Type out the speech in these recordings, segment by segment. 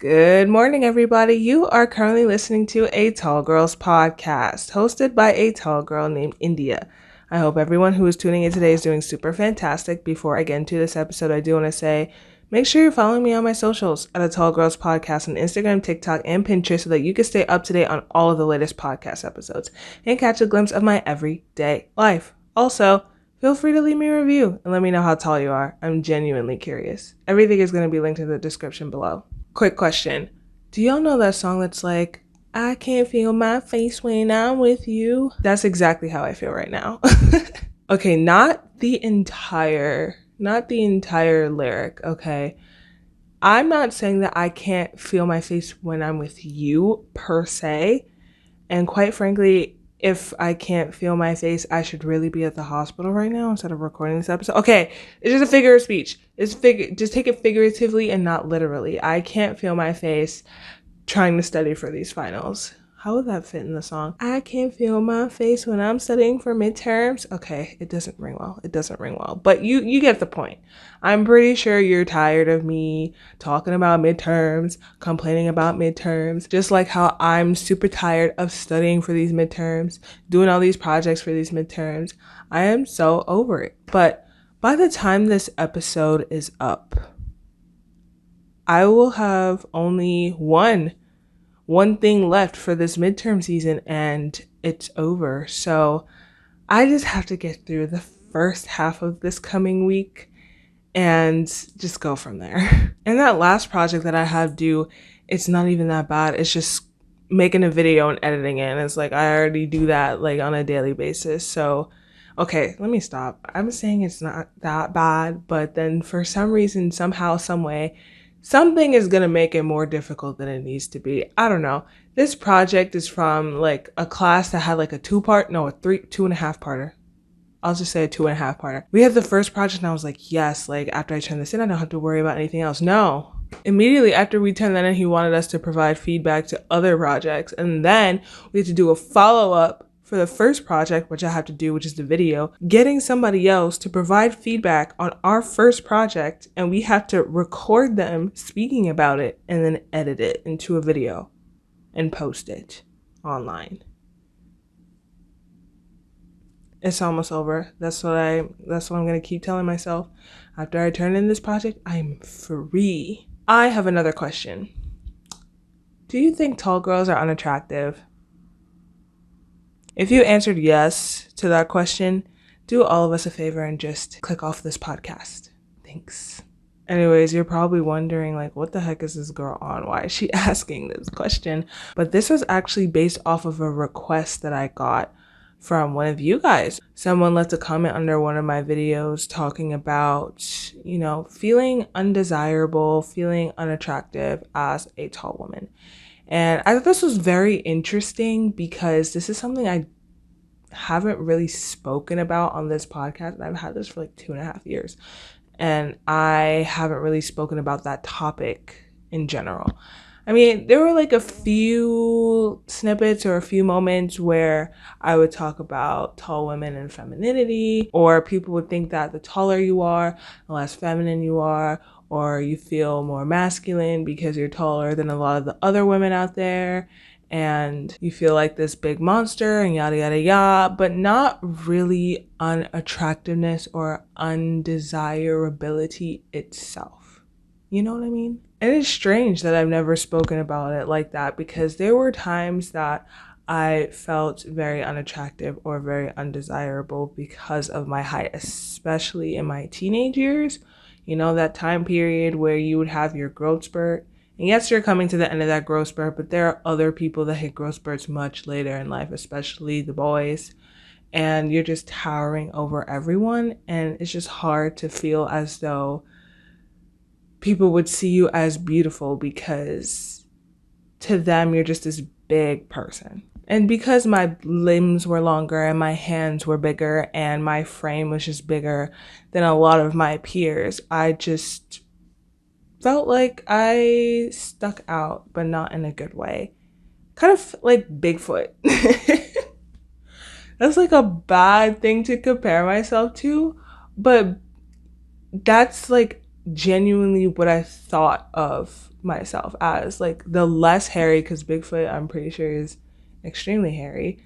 Good morning, everybody. You are currently listening to a Tall Girls podcast hosted by a tall girl named India. I hope everyone who is tuning in today is doing super fantastic. Before I get into this episode, I do want to say make sure you're following me on my socials at a Tall Girls podcast on Instagram, TikTok, and Pinterest so that you can stay up to date on all of the latest podcast episodes and catch a glimpse of my everyday life. Also, feel free to leave me a review and let me know how tall you are. I'm genuinely curious. Everything is going to be linked in the description below. Quick question. Do y'all know that song that's like, I can't feel my face when I'm with you? That's exactly how I feel right now. Okay, not the entire lyric, okay? I'm not saying that I can't feel my face when I'm with you per se. And quite frankly, if I can't feel my face, I should really be at the hospital right now instead of recording this episode. Okay, it's just a figure of speech. Just take it figuratively and not literally. I can't feel my face trying to study for these finals. How would that fit in the song? I can't feel my face when I'm studying for midterms. Okay, it doesn't ring well. But you get the point. I'm pretty sure you're tired of me talking about midterms, complaining about midterms, just like how I'm super tired of studying for these midterms, doing all these projects for these midterms. I am so over it. But by the time this episode is up, I will have only one thing left for this midterm season and it's over. So I just have to get through the first half of this coming week and just go from there. And that last project that I have due, it's not even that bad. It's just making a video and editing it. And it's like I already do that like on a daily basis. So okay, let me stop. I'm saying it's not that bad, but then for some reason, somehow, some way, something is going to make it more difficult than it needs to be. I don't know. This project is from like a class that had like a two and a half parter. I'll just say a 2.5 parter. We had the first project and I was like, yes, like after I turn this in, I don't have to worry about anything else. No. Immediately after we turned that in, he wanted us to provide feedback to other projects. And then we had to do a follow-up for the first project, which I have to do, which is the video, getting somebody else to provide feedback on our first project, and we have to record them speaking about it and then edit it into a video and post it online. It's almost over. That's what I'm gonna keep telling myself. After I turn in this project, I'm free. I have another question. Do you think tall girls are unattractive? If you answered yes to that question, do all of us a favor and just click off this podcast. Thanks. Anyways, you're probably wondering like, what the heck is this girl on? Why is she asking this question? But this was actually based off of a request that I got from one of you guys. Someone left a comment under one of my videos talking about, feeling undesirable, feeling unattractive as a tall woman. And I thought this was very interesting because this is something I haven't really spoken about on this podcast. And I've had this for like 2.5 years. And I haven't really spoken about that topic in general. I mean, there were like a few snippets or a few moments where I would talk about tall women and femininity, or people would think that the taller you are, the less feminine you are, or you feel more masculine because you're taller than a lot of the other women out there, and you feel like this big monster and yada yada yada, but not really unattractiveness or undesirability itself. You know what I mean? And it's strange that I've never spoken about it like that, because there were times that I felt very unattractive or very undesirable because of my height, especially in my teenage years. You know, that time period where you would have your growth spurt. And yes, you're coming to the end of that growth spurt, but there are other people that hit growth spurts much later in life, especially the boys. And you're just towering over everyone. And it's just hard to feel as though people would see you as beautiful because to them, you're just this big person. And because my limbs were longer and my hands were bigger and my frame was just bigger than a lot of my peers, I just felt like I stuck out, but not in a good way. Kind of like Bigfoot. That's like a bad thing to compare myself to, but that's like genuinely what I thought of myself as, like, the less hairy, because Bigfoot, I'm pretty sure, is extremely hairy,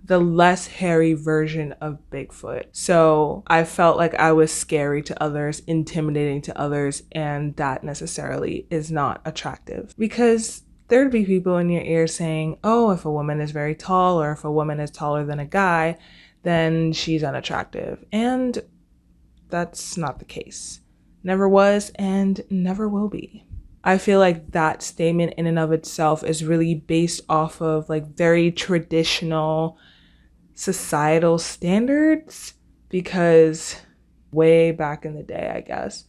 the less hairy version of Bigfoot. So I felt like I was scary to others, intimidating to others, and that necessarily is not attractive, because there'd be people in your ear saying, oh, if a woman is very tall, or if a woman is taller than a guy, then she's unattractive. And that's not the case. Never was and never will be. I feel like that statement in and of itself is really based off of like very traditional societal standards, because way back in the day, I guess,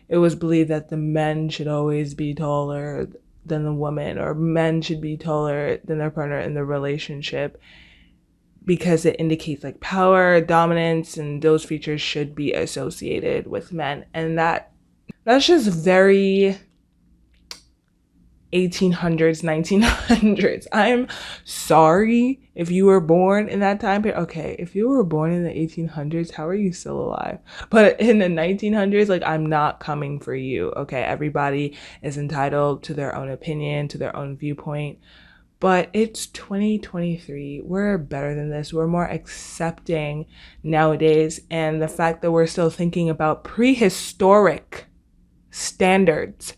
it was believed that the men should always be taller than the woman, or men should be taller than their partner in the relationship, because it indicates like power, dominance, and those features should be associated with men. And that's just very 1800s, 1900s. I'm sorry if you were born in that time period. Okay, if you were born in the 1800s, how are you still alive? But in the 1900s, like, I'm not coming for you. Okay, everybody is entitled to their own opinion, to their own viewpoint. But it's 2023. We're better than this. We're more accepting nowadays. And the fact that we're still thinking about prehistoric standards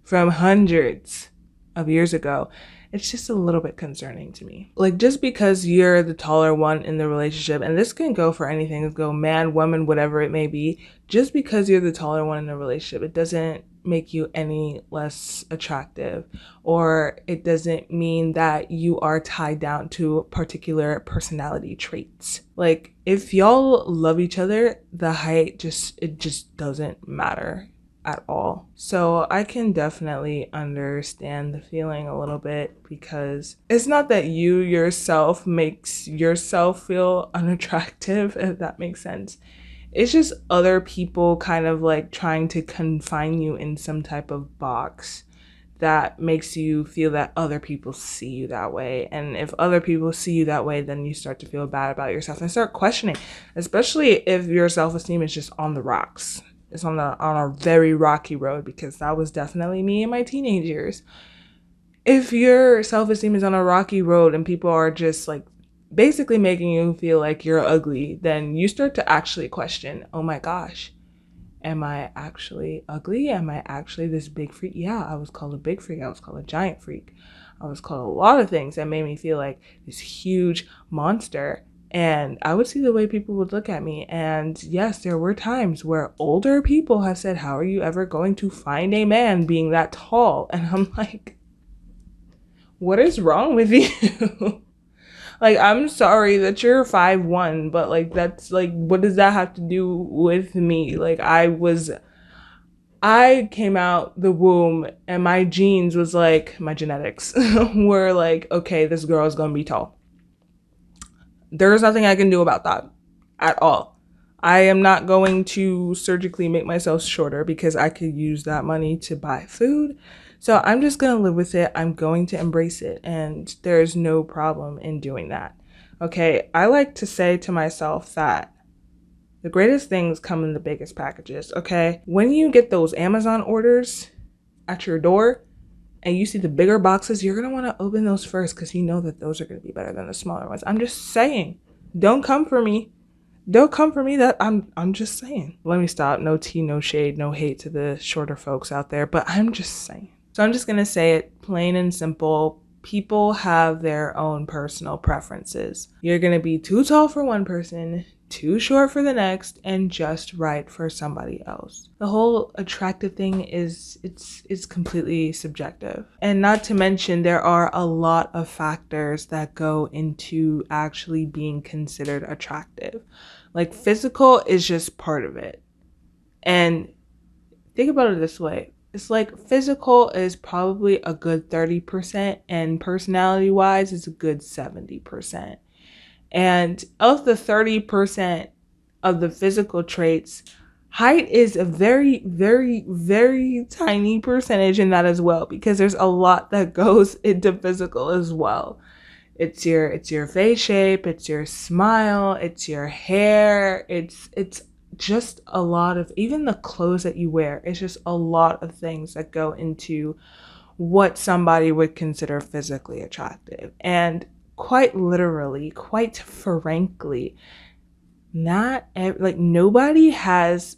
from hundreds of years ago, it's just a little bit concerning to me. Like, just because you're the taller one in the relationship, and this can go for anything, it go man, woman, whatever it may be, just because you're the taller one in the relationship, it doesn't make you any less attractive, or it doesn't mean that you are tied down to particular personality traits. Like, if y'all love each other, the height it just doesn't matter at all. So I can definitely understand the feeling a little bit, because it's not that you yourself makes yourself feel unattractive, if that makes sense. It's just other people kind of like trying to confine you in some type of box that makes you feel that other people see you that way. And if other people see you that way, then you start to feel bad about yourself and start questioning, especially if your self-esteem is just on the rocks. It's on a very rocky road, because that was definitely me in my teenage years. If your self-esteem is on a rocky road and people are just like basically making you feel like you're ugly, then you start to actually question, oh my gosh, am I actually ugly? Am I actually this big freak? Yeah, I was called a big freak. I was called a giant freak. I was called a lot of things that made me feel like this huge monster. And I would see the way people would look at me. And yes, there were times where older people have said, how are you ever going to find a man being that tall? And I'm like, what is wrong with you? Like, I'm sorry that you're 5'1", but like, that's like, what does that have to do with me? Like, I came out the womb and my genes was like, my genetics were like, okay, this girl is going to be tall. There's nothing I can do about that at all. I am not going to surgically make myself shorter, because I could use that money to buy food. So I'm just going to live with it. I'm going to embrace it. And there's no problem in doing that. Okay, I like to say to myself that the greatest things come in the biggest packages. Okay, when you get those Amazon orders at your door, and you see the bigger boxes, you're going to want to open those first, because you know that those are going to be better than the smaller ones. I'm just saying. Don't come for me. Don't come for me. That I'm just saying. Let me stop. No tea, no shade, no hate to the shorter folks out there, but I'm just saying. So I'm just going to say it plain and simple. People have their own personal preferences. You're going to be too tall for one person, too short for the next, and just right for somebody else. The whole attractive thing it's completely subjective. And not to mention, there are a lot of factors that go into actually being considered attractive. Like, physical is just part of it. And think about it this way. It's like physical is probably a good 30%, and personality-wise is a good 70%. And of the 30% of the physical traits, height is a very, very, very tiny percentage in that as well, because there's a lot that goes into physical as well. It's your face shape, it's your smile, it's your hair, it's just a lot of, even the clothes that you wear, it's just a lot of things that go into what somebody would consider physically attractive. And quite literally, quite frankly, nobody has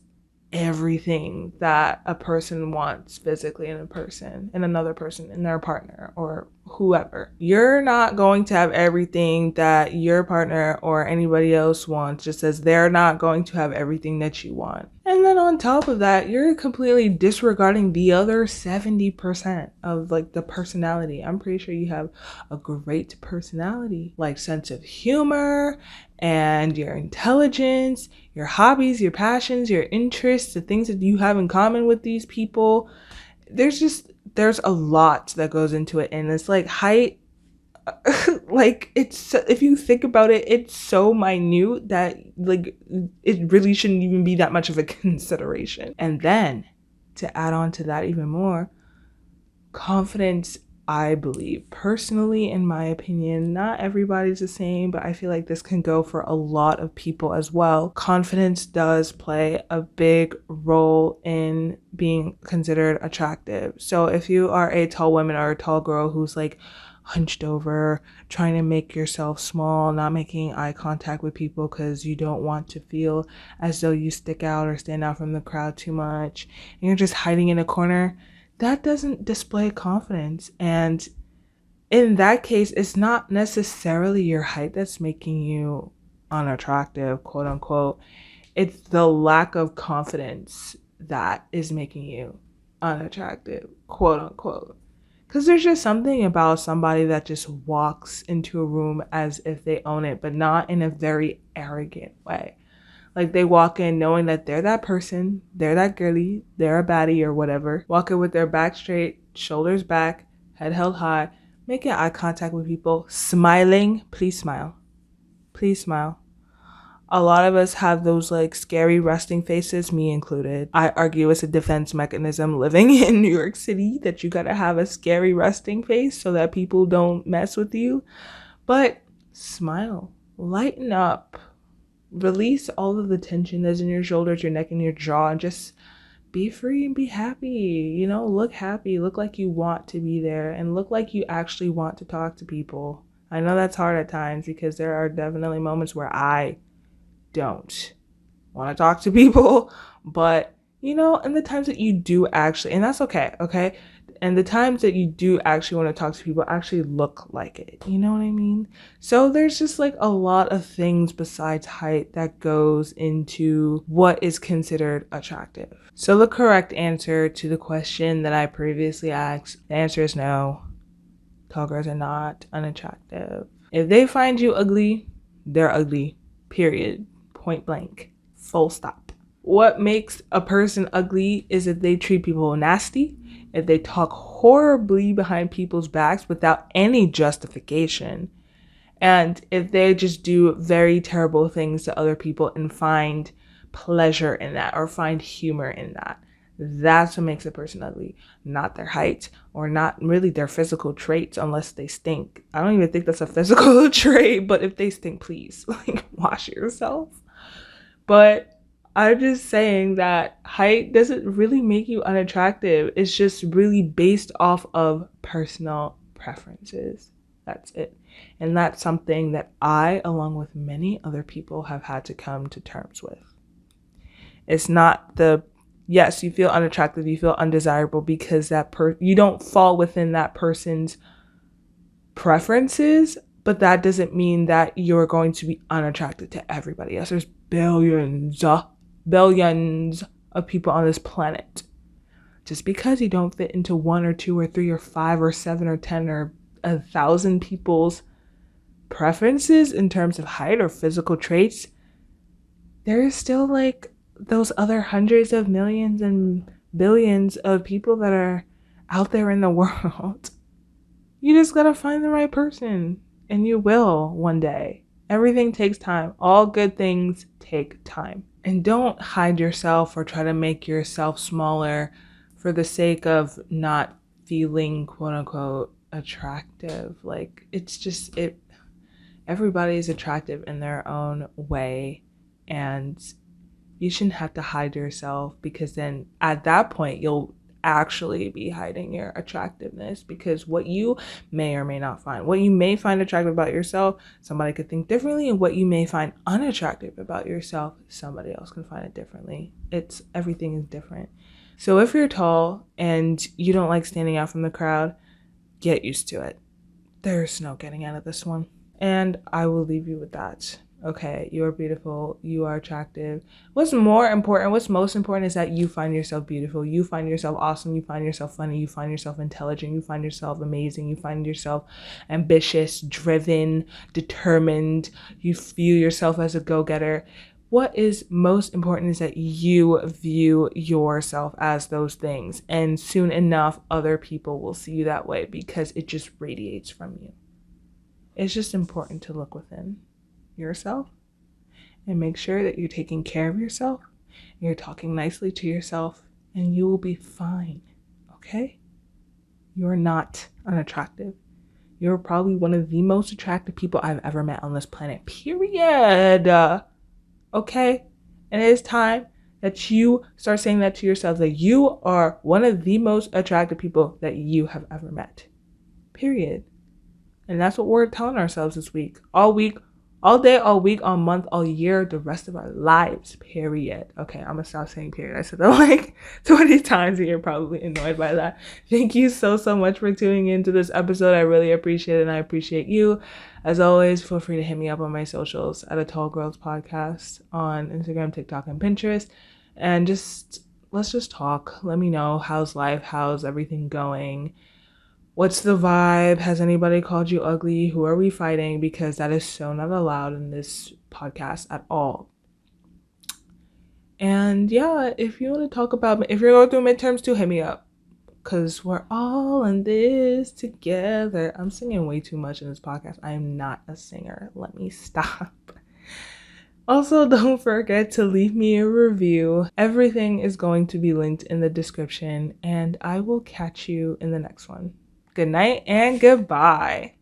everything that a person wants physically in a person, in another person, in their partner or whoever. You're not going to have everything that your partner or anybody else wants, just as they're not going to have everything that you want. And then on top of that, you're completely disregarding the other 70% of like the personality. I'm pretty sure you have a great personality, like sense of humor and your intelligence, your hobbies, your passions, your interests, the things that you have in common with these people. There's a lot that goes into it. And it's like height, like it's, if you think about it, it's so minute that like it really shouldn't even be that much of a consideration. And then to add on to that even more, confidence, I believe personally, in my opinion, not everybody's the same, but I feel like this can go for a lot of people as well. Confidence does play a big role in being considered attractive. So if you are a tall woman or a tall girl who's like hunched over, trying to make yourself small, not making eye contact with people because you don't want to feel as though you stick out or stand out from the crowd too much, and you're just hiding in a corner, that doesn't display confidence. And in that case, it's not necessarily your height that's making you unattractive, quote unquote. It's the lack of confidence that is making you unattractive, quote unquote. Because there's just something about somebody that just walks into a room as if they own it, but not in a very arrogant way. Like they walk in knowing that they're that person, they're that girly, they're a baddie or whatever. Walk in with their back straight, shoulders back, head held high, making eye contact with people, smiling. Please smile. Please smile. A lot of us have those like scary resting faces, me included. I argue it's a defense mechanism living in New York City that you gotta have a scary resting face so that people don't mess with you. But smile, lighten up, release all of the tension that's in your shoulders, your neck, and your jaw, and just be free and be happy. You know, look happy, look like you want to be there, and look like you actually want to talk to people. I know that's hard at times because there are definitely moments where I don't want to talk to people, but you know, and the times that you do actually, and that's okay, and the times that you do actually want to talk to people actually look like it, you know what I mean? So there's just like a lot of things besides height that goes into what is considered attractive. So the correct answer to the question that I previously asked, the answer is no. Tall girls are not unattractive. If they find you ugly, they're ugly, period. Point blank, full stop. What makes a person ugly is if they treat people nasty, if they talk horribly behind people's backs without any justification, and if they just do very terrible things to other people and find pleasure in that or find humor in that. That's what makes a person ugly, not their height or not really their physical traits, unless they stink. I don't even think that's a physical trait, but if they stink, please like wash yourself. But I'm just saying that height doesn't really make you unattractive. It's just really based off of personal preferences. That's it. And that's something that I, along with many other people, have had to come to terms with. It's not yes, you feel unattractive, you feel undesirable because you don't fall within that person's preferences, but that doesn't mean that you're going to be unattracted to everybody else. There's billions of people on this planet. Just because you don't fit into 1 or 2 or 3 or 5 or 7 or 10 or 1,000 people's preferences in terms of height or physical traits, there is still like those other hundreds of millions and billions of people that are out there in the world. You just gotta find the right person, and you will one day. Everything takes time. All good things take time. And don't hide yourself or try to make yourself smaller for the sake of not feeling quote unquote attractive. Like everybody is attractive in their own way, and you shouldn't have to hide yourself, because then at that point you'll actually be hiding your attractiveness, because what you may or may not find, what you may find attractive about yourself, somebody could think differently, and what you may find unattractive about yourself, somebody else can find it differently. Everything is different. So if you're tall and you don't like standing out from the crowd, get used to it. There's no getting out of this one. And I will leave you with that. Okay, you're beautiful, you are attractive. What's most important is that you find yourself beautiful, you find yourself awesome, you find yourself funny, you find yourself intelligent, you find yourself amazing, you find yourself ambitious, driven, determined, you view yourself as a go-getter. What is most important is that you view yourself as those things, and soon enough other people will see you that way, because it just radiates from you. It's just important to look within yourself and make sure that you're taking care of yourself, you're talking nicely to yourself, and you will be fine. Okay? You're not unattractive. You're probably one of the most attractive people I've ever met on this planet, period. Okay? And it is time that you start saying that to yourself, that you are one of the most attractive people that you have ever met, period. And that's what we're telling ourselves this week, all day, all week, all month, all year, the rest of our lives, period. Okay, I'm gonna stop saying period. I said that like 20 times and you're probably annoyed by that. Thank you so much for tuning into this episode. I really appreciate it, and I appreciate you. As always, feel free to hit me up on my socials at A Tall Girls Podcast on Instagram, TikTok, and Pinterest. And let's just talk. Let me know, how's life? How's everything going? What's the vibe? Has anybody called you ugly? Who are we fighting? Because that is so not allowed in this podcast at all. And yeah, if you want to talk about, if you're going through midterms too, hit me up, because we're all in this together. I'm singing way too much in this podcast. I am not a singer. Let me stop. Also, don't forget to leave me a review. Everything is going to be linked in the description, and I will catch you in the next one. Good night and goodbye.